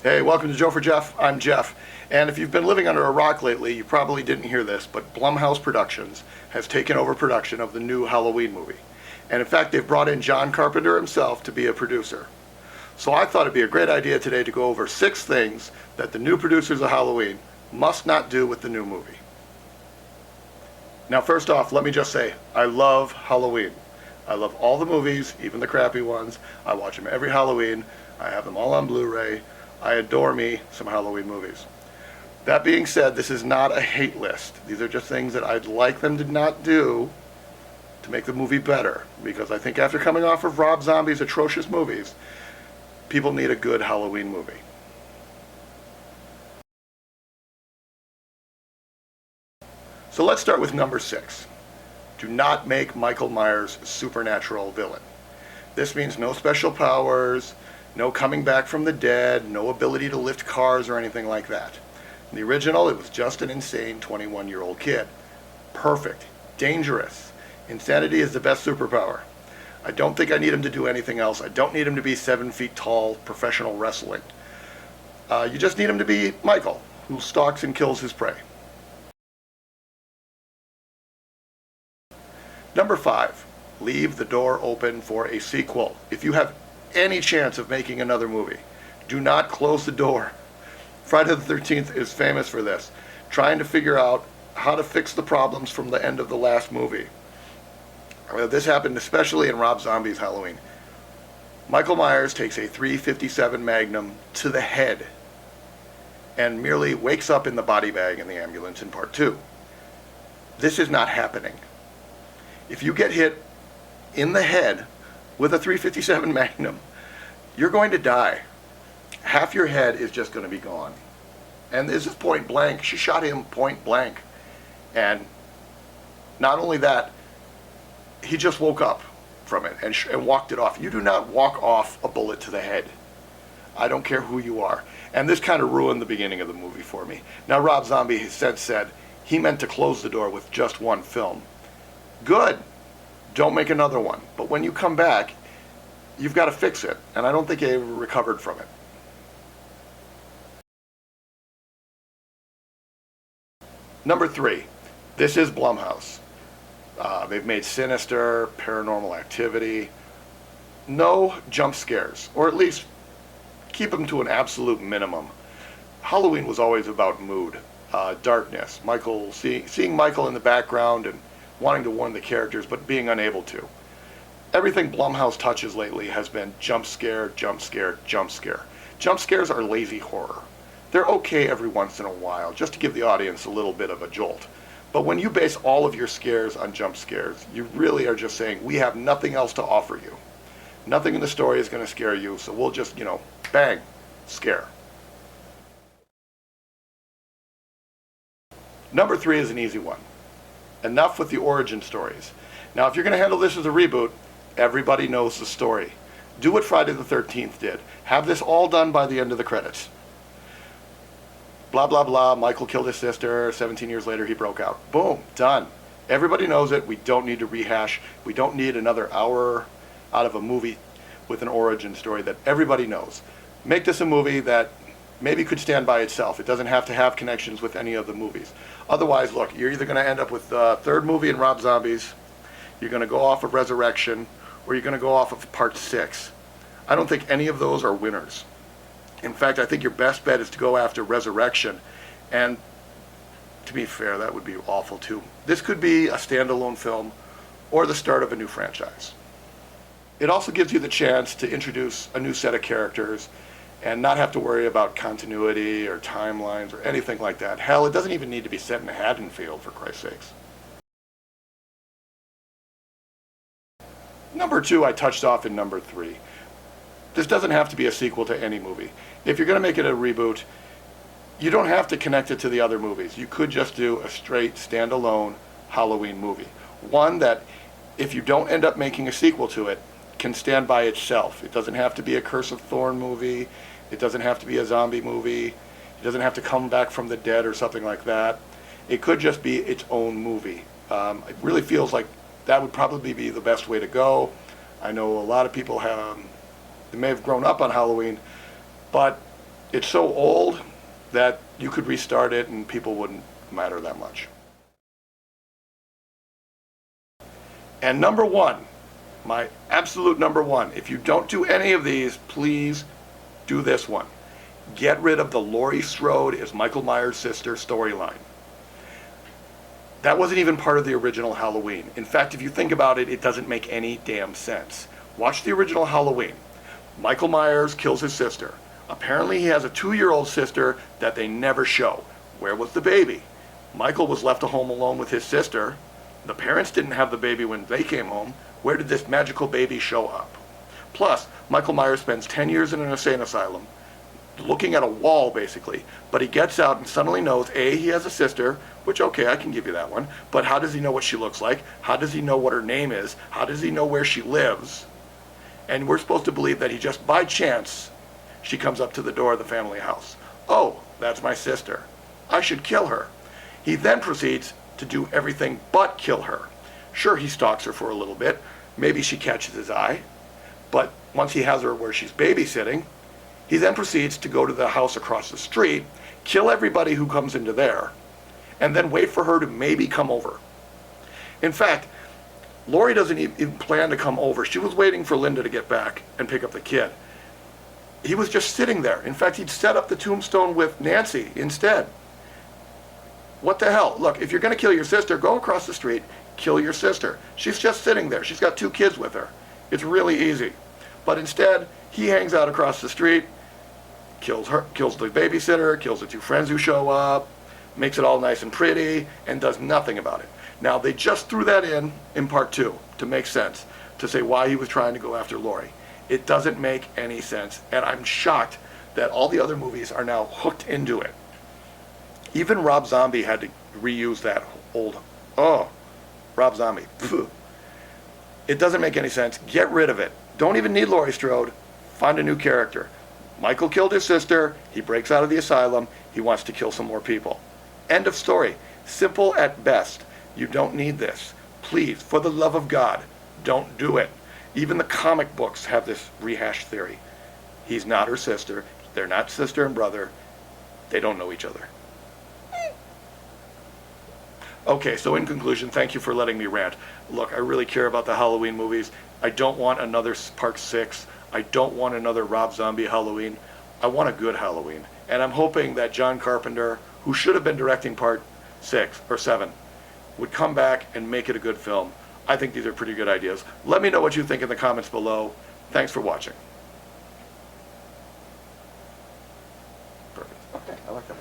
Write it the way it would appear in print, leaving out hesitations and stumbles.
Hey, welcome to Joe for Jeff. I'm Jeff. And if you've been living under a rock lately, you probably didn't hear this, but Blumhouse Productions has taken over production of the new Halloween movie. And in fact, they've brought in John Carpenter himself to be a producer. So I thought it'd be a great idea today to go over 6 things that the new producers of Halloween must not do with the new movie. Now, first off, let me just say, I love Halloween. I love all the movies, even the crappy ones. I watch them every Halloween. I have them all on Blu-ray. I adore me some Halloween movies. That being said, this is not a hate list. These are just things that I'd like them to not do to make the movie better. Because I think after coming off of Rob Zombie's atrocious movies, people need a good Halloween movie. So let's start with number 6. Do not make Michael Myers a supernatural villain. This means no special powers, no coming back from the dead, no ability to lift cars or anything like that. In the original, it was just an insane 21-year-old kid. Perfect. Dangerous. Insanity is the best superpower. I don't think I need him to do anything else. I don't need him to be 7 feet tall, professional wrestling. You just need him to be Michael, who stalks and kills his prey. Number 5, leave the door open for a sequel. If you have any chance of making another movie, do not close the door. Friday the 13th is famous for this, trying to figure out how to fix the problems from the end of the last movie. This happened especially in Rob Zombie's Halloween. Michael Myers takes a .357 Magnum to the head and merely wakes up in the body bag in the ambulance in part 2. This is not happening. If you get hit in the head with a .357 Magnum, you're going to die. Half your head is just going to be gone. And this is point blank. She shot him point blank. And not only that, he just woke up from it and walked it off. You do not walk off a bullet to the head. I don't care who you are. And this kind of ruined the beginning of the movie for me. Now, Rob Zombie has since said he meant to close the door with just one film. Good. Don't make another one. But when you come back, you've got to fix it. And I don't think he ever recovered from it. Number 3. This is Blumhouse. They've made Sinister, Paranormal Activity. No jump scares. Or at least keep them to an absolute minimum. Halloween was always about mood, darkness. Seeing Michael in the background and wanting to warn the characters, but being unable to. Everything Blumhouse touches lately has been jump scare, jump scare, jump scare. Jump scares are lazy horror. They're okay every once in a while, just to give the audience a little bit of a jolt. But when you base all of your scares on jump scares, you really are just saying, we have nothing else to offer you. Nothing in the story is going to scare you, so we'll just, bang, scare. Number 3 is an easy one. Enough with the origin stories. Now, if you're going to handle this as a reboot, everybody knows the story. Do what Friday the 13th did. Have this all done by the end of the credits. Blah, blah, blah. Michael killed his sister. 17 years later, he broke out. Boom. Done. Everybody knows it. We don't need to rehash. We don't need another hour out of a movie with an origin story that everybody knows. Make this a movie that maybe could stand by itself. It doesn't have to have connections with any of the movies. Otherwise, look, you're either going to end up with the 3rd movie in Rob Zombie's, you're going to go off of Resurrection, or you're going to go off of Part 6. I don't think any of those are winners. In fact, I think your best bet is to go after Resurrection, and to be fair, that would be awful too. This could be a standalone film or the start of a new franchise. It also gives you the chance to introduce a new set of characters and not have to worry about continuity or timelines or anything like that. Hell, it doesn't even need to be set in Haddonfield, for Christ's sakes. Number 2, I touched off in number 3. This doesn't have to be a sequel to any movie. If you're going to make it a reboot, you don't have to connect it to the other movies. You could just do a straight, standalone Halloween movie. One that, if you don't end up making a sequel to it, can stand by itself. It doesn't have to be a Curse of Thorn movie. It doesn't have to be a zombie movie. It doesn't have to come back from the dead or something like that. It could just be its own movie. It really feels like that would probably be the best way to go. I know a lot of people they may have grown up on Halloween, but It's so old that you could restart it and people wouldn't matter that much. And number one, my absolute number one, if you don't do any of these, please do this one. Get rid of the Laurie Strode is Michael Myers' sister storyline. That wasn't even part of the original Halloween. In fact, if you think about it, it doesn't make any damn sense. Watch the original Halloween. Michael Myers kills his sister. Apparently he has a 2-year-old sister that they never show. Where was the baby? Michael was left at home alone with his sister. The parents didn't have the baby when they came home. Where did this magical baby show up? Plus, Michael Myers spends 10 years in an insane asylum, looking at a wall basically, but he gets out and suddenly knows, A, he has a sister, which, okay, I can give you that one, but how does he know what she looks like? How does he know what her name is? How does he know where she lives? And we're supposed to believe that he just, by chance, she comes up to the door of the family house. Oh, that's my sister. I should kill her. He then proceeds to do everything but kill her. Sure, he stalks her for a little bit. Maybe she catches his eye. But once he has her where she's babysitting, he then proceeds to go to the house across the street, kill everybody who comes into there, and then wait for her to maybe come over. In fact, Laurie doesn't even plan to come over. She was waiting for Linda to get back and pick up the kid. He was just sitting there. In fact, he'd set up the tombstone with Nancy instead. What the hell? Look, if you're going to kill your sister, go across the street, kill your sister. She's just sitting there. She's got 2 kids with her. It's really easy. But instead, he hangs out across the street, kills her, kills the babysitter, kills the 2 friends who show up, makes it all nice and pretty, and does nothing about it. Now, they just threw that in part 2 to make sense, to say why he was trying to go after Laurie. It doesn't make any sense, and I'm shocked that all the other movies are now hooked into it. Even Rob Zombie had to reuse that old, Rob Zombie. Phew. It doesn't make any sense. Get rid of it. Don't even need Laurie Strode. Find a new character. Michael killed his sister. He breaks out of the asylum. He wants to kill some more people. End of story. Simple at best. You don't need this. Please, for the love of God, don't do it. Even the comic books have this rehashed theory. He's not her sister. They're not sister and brother. They don't know each other. Okay, so in conclusion, thank you for letting me rant. Look, I really care about the Halloween movies. I don't want another Part 6. I don't want another Rob Zombie Halloween. I want a good Halloween. And I'm hoping that John Carpenter, who should have been directing Part 6 or 7, would come back and make it a good film. I think these are pretty good ideas. Let me know what you think in the comments below. Thanks for watching. Perfect. Okay, I like that.